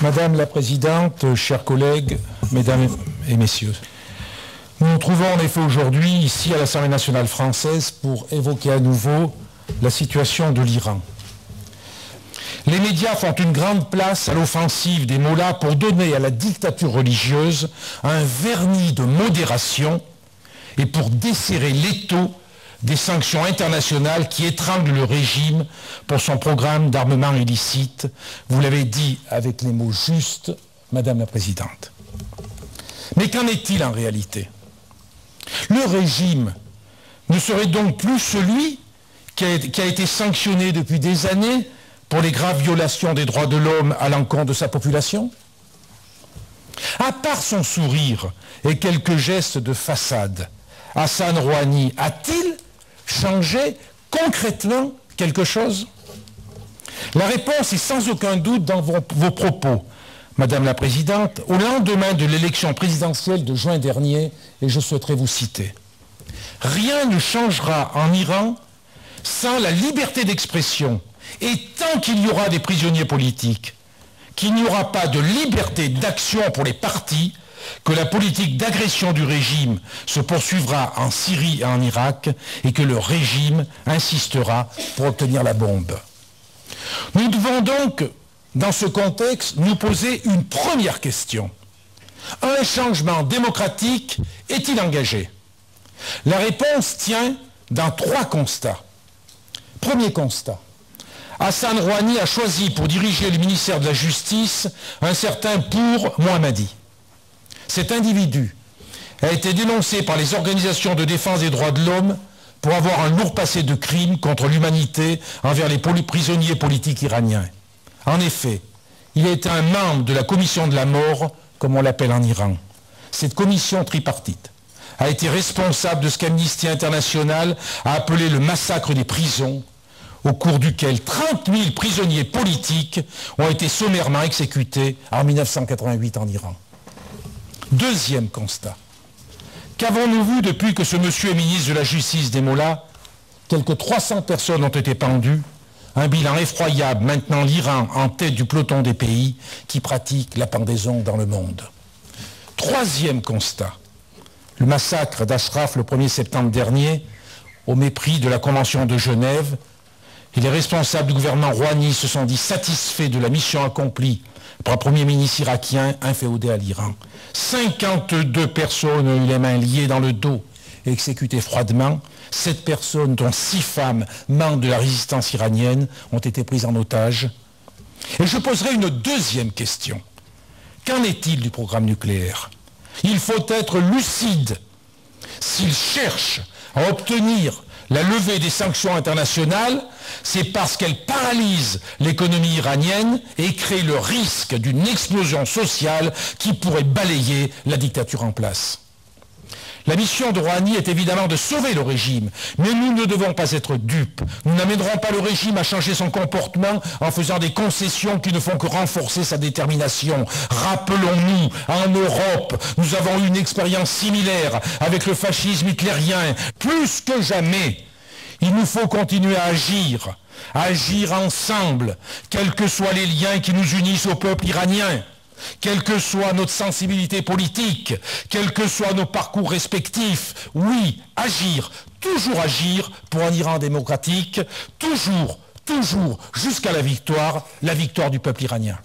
Madame la Présidente, chers collègues, Mesdames et Messieurs, nous nous trouvons en effet aujourd'hui ici à l'Assemblée nationale française pour évoquer à nouveau la situation de l'Iran. Les médias font une grande place à l'offensive des mollahs pour donner à la dictature religieuse un vernis de modération et pour desserrer l'étau des sanctions internationales qui étranglent le régime pour son programme d'armement illicite. Vous l'avez dit avec les mots justes, Madame la Présidente. Mais qu'en est-il en réalité? Le régime ne serait donc plus celui qui a été sanctionné depuis des années pour les graves violations des droits de l'homme à l'encontre de sa population? À part son sourire et quelques gestes de façade, Hassan Rouhani a-t-il changé concrètement quelque chose? La réponse est sans aucun doute dans vos propos, Madame la Présidente, au lendemain de l'élection présidentielle de juin dernier, et je souhaiterais vous citer. Rien ne changera en Iran sans la liberté d'expression, et tant qu'il y aura des prisonniers politiques, qu'il n'y aura pas de liberté d'action pour les partis, que la politique d'agression du régime se poursuivra en Syrie et en Irak et que le régime insistera pour obtenir la bombe. Nous devons donc, dans ce contexte, nous poser une première question. Un changement démocratique est-il engagé? La réponse tient dans trois constats. Premier constat. Hassan Rouhani a choisi pour diriger le ministère de la Justice un certain Pour Mohammadi. Cet individu a été dénoncé par les organisations de défense des droits de l'homme pour avoir un lourd passé de crimes contre l'humanité envers les prisonniers politiques iraniens. En effet, il est un membre de la commission de la mort, comme on l'appelle en Iran. Cette commission tripartite a été responsable de ce qu'Amnesty International a appelé le massacre des prisons, au cours duquel 30 000 prisonniers politiques ont été sommairement exécutés en 1988 en Iran. Deuxième constat. Qu'avons-nous vu depuis que ce monsieur est ministre de la Justice des mollahs? Quelques 300 personnes ont été pendues. Un bilan effroyable maintenant l'Iran en tête du peloton des pays qui pratiquent la pendaison dans le monde. Troisième constat. Le massacre d'Ashraf le 1er septembre dernier, au mépris de la Convention de Genève, et les responsables du gouvernement Rouhani se sont dit satisfaits de la mission accomplie par un premier ministre irakien inféodé à l'Iran. 52 personnes ont eu les mains liées dans le dos et exécutées froidement. 7 personnes, dont 6 femmes, membres de la résistance iranienne, ont été prises en otage. Et je poserai une deuxième question. Qu'en est-il du programme nucléaire? Il faut être lucide. S'il cherche à obtenir la levée des sanctions internationales, c'est parce qu'elles paralysent l'économie iranienne et créent le risque d'une explosion sociale qui pourrait balayer la dictature en place. La mission de Rouhani est évidemment de sauver le régime, mais nous ne devons pas être dupes. Nous n'amènerons pas le régime à changer son comportement en faisant des concessions qui ne font que renforcer sa détermination. Rappelons-nous, en Europe, nous avons eu une expérience similaire avec le fascisme hitlérien. Plus que jamais, il nous faut continuer à agir ensemble, quels que soient les liens qui nous unissent au peuple iranien. Quelle que soit notre sensibilité politique, quels que soient nos parcours respectifs, oui, toujours agir pour un Iran démocratique, toujours, jusqu'à la victoire du peuple iranien.